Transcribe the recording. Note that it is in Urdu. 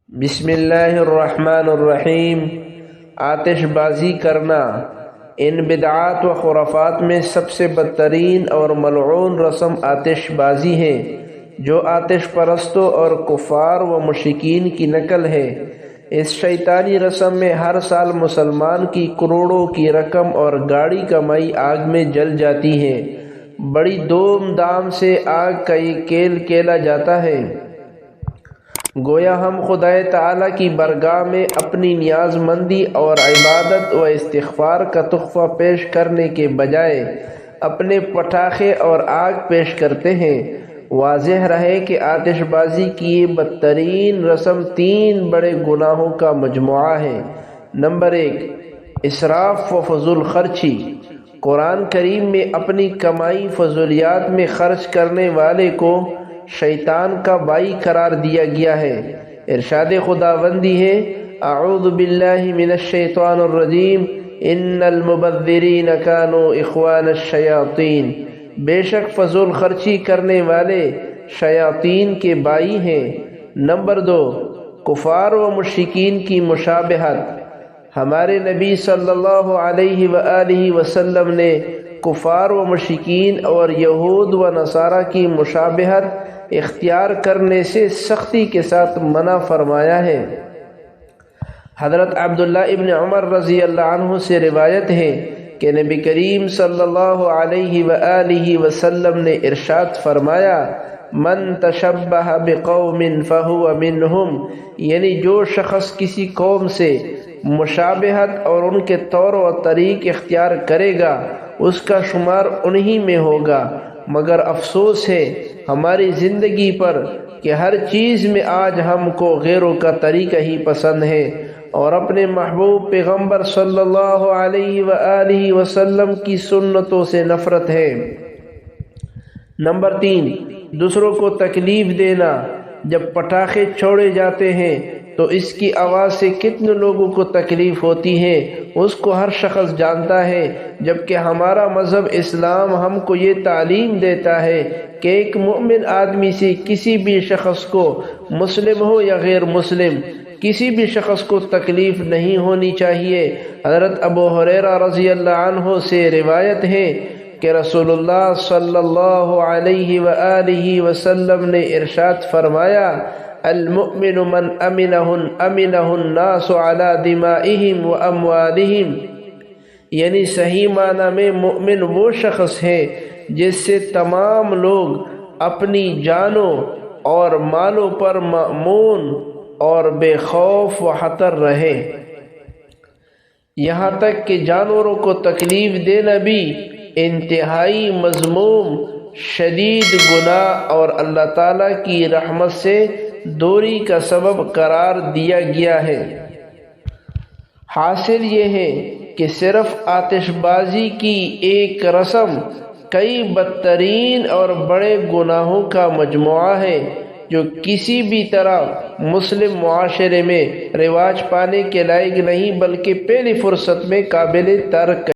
بسم اللہ الرحمن الرحیم۔ آتش بازی کرنا ان بدعات و خرافات میں سب سے بدترین اور ملعون رسم آتش بازی ہے، جو آتش پرستوں اور کفار و مشرکین کی نقل ہے۔ اس شیطانی رسم میں ہر سال مسلمان کی کروڑوں کی رقم اور گاڑی کمائی آگ میں جل جاتی ہے۔ بڑی دھوم دھام سے آگ کا یہ کھیل کھیلا جاتا ہے، گویا ہم خدا تعالیٰ کی بارگاہ میں اپنی نیاز مندی اور عبادت و استغفار کا تحفہ پیش کرنے کے بجائے اپنے پٹاخے اور آگ پیش کرتے ہیں۔ واضح رہے کہ آتش بازی کی یہ بدترین رسم 3 بڑے گناہوں کا مجموعہ ہے۔ نمبر 1، اسراف و فضول خرچی۔ قرآن کریم میں اپنی کمائی فضولیات میں خرچ کرنے والے کو شیطان کا بھائی قرار دیا گیا ہے۔ ارشاد خداوندی ہے، اعوذ باللہ من الشیطان الرجیم، ان المبذرین کانوا اخوان الشیاطین۔ بے شک فضول خرچی کرنے والے شیاطین کے بھائی ہیں۔ نمبر 2، کفار و مشرکین کی مشابہت۔ ہمارے نبی صلی اللہ علیہ وآلہ وسلم نے کفار و مشرکین اور یہود و نصارہ کی مشابہت اختیار کرنے سے سختی کے ساتھ منع فرمایا ہے۔ حضرت عبداللہ ابن عمر رضی اللہ عنہ سے روایت ہے کہ نبی کریم صلی اللہ علیہ وآلہ وسلم نے ارشاد فرمایا، من تشبہ بقوم فہو منہم، یعنی جو شخص کسی قوم سے مشابہت اور ان کے طور و طریق اختیار کرے گا اس کا شمار انہی میں ہوگا۔ مگر افسوس ہے ہماری زندگی پر کہ ہر چیز میں آج ہم کو غیروں کا طریقہ ہی پسند ہے اور اپنے محبوب پیغمبر صلی اللہ علیہ وآلہ وسلم کی سنتوں سے نفرت ہے۔ نمبر 3، دوسروں کو تکلیف دینا۔ جب پٹاخے چھوڑے جاتے ہیں تو اس کی آواز سے کتنے لوگوں کو تکلیف ہوتی ہے اس کو ہر شخص جانتا ہے، جبکہ ہمارا مذہب اسلام ہم کو یہ تعلیم دیتا ہے کہ ایک مومن آدمی سے کسی بھی شخص کو، مسلم ہو یا غیر مسلم، کسی بھی شخص کو تکلیف نہیں ہونی چاہیے۔ حضرت ابو ہریرہ رضی اللہ عنہ سے روایت ہے کہ رسول اللہ صلی اللہ علیہ وآلہ وسلم نے ارشاد فرمایا، المؤمن من امنہ الناس علی دمائہم و اموالہم، یعنی صحیح معنی میں مومن وہ شخص ہے جس سے تمام لوگ اپنی جانوں اور مالوں پر مأمون اور بے خوف و خطر رہے۔ یہاں تک کہ جانوروں کو تکلیف دینا بھی انتہائی مذموم شدید گناہ اور اللہ تعالیٰ کی رحمت سے دوری کا سبب قرار دیا گیا ہے۔ حاصل یہ ہے کہ صرف آتش بازی کی ایک رسم کئی بدترین اور بڑے گناہوں کا مجموعہ ہے جو کسی بھی طرح مسلم معاشرے میں رواج پانے کے لائق نہیں، بلکہ پہلی فرصت میں قابل ترک